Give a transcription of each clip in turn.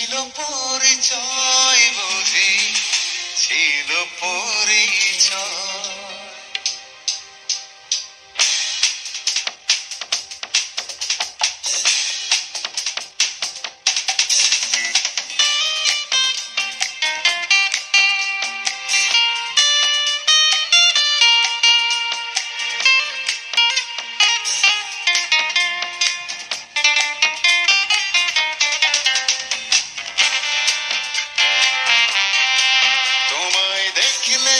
ছিল পরিচয় বুঝি, ছিল পরিচয়। তোমায় দেখলে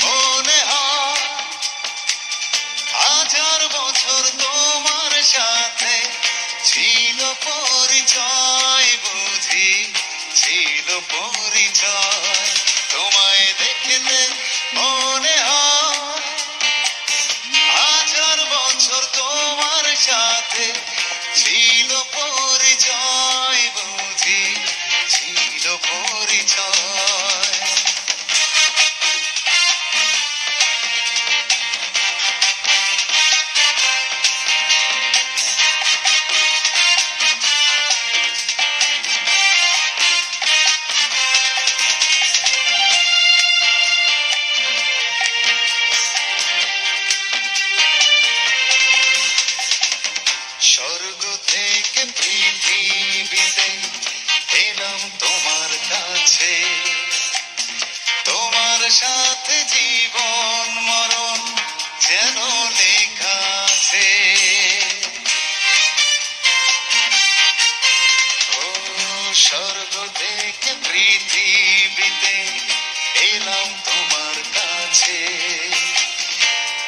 মনে হয় হাজার বছর তোমার সাথে ছিল পরিচয় বুঝি, ছিল পরিচয়। তোমায় দেখলে মনে হয় হাজার বছর তোমার সাথে ছিল পরিচয় বুঝি, ছিল পরিচয়। স্বর্গ থেকে পৃথিবীতে এলাম তোমার কাছে, তোমার সাথে জীবন মরণ যেন লেখা আছে। ও স্বর্গ থেকে পৃথিবীতে এলাম তোমার কাছে,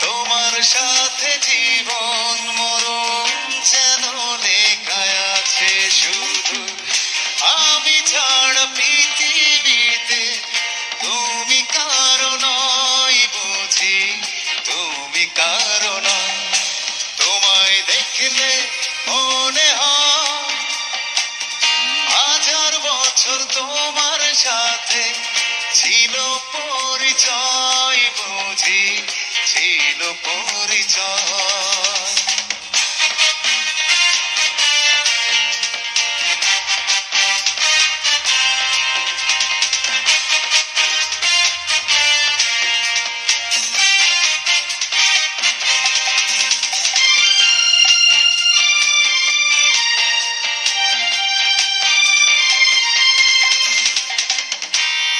তোমার সাথে জীবন মরণ যেন লেখা আছে। শুধু আমি ছাড়া পৃথিবীতে তুমি কারো নয় বুঝি, তুমি কারো নয়। তোমায় দেখলে মনে হয় হাজার বছর তোমার সাথে ছিল পরিচয় বুঝি, ছিল পরিচয়।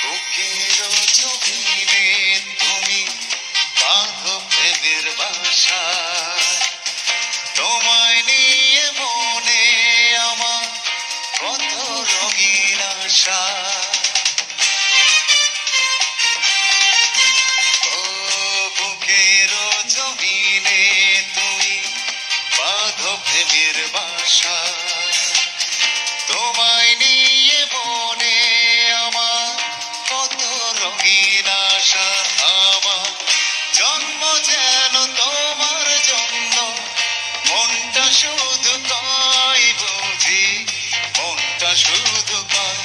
বুকের জমিনে তুমি বাঁধো প্রেমের বাসা, তোমায় নিয়ে মনে আমার কত রঙিন আশা। ও বুকের জমিনে তুমি বাঁধো প্রেমের বাসা, তোমায় নিয়ে মনে আমার কত রঙিন আশা। আমার জন্ম যেন তোমার জন্য, মনটা শুধু কয় বুঝি, মনটা শুধু কয়।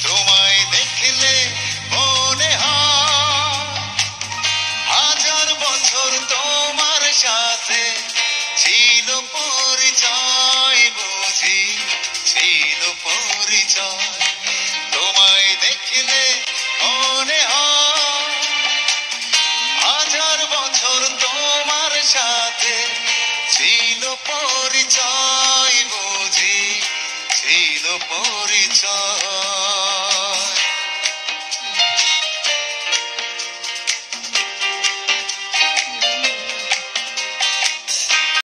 তোমায় দেখলে মনে হয় হাজার বছর তোমার সাথে ছিল পরিচয় বুঝি, ছিল পরিচয়। তোমায় দেখলে মনে হয় হাজার বছর তোমার সাথে ছিল পরিচয় বুঝি, ছিল পরিচয়।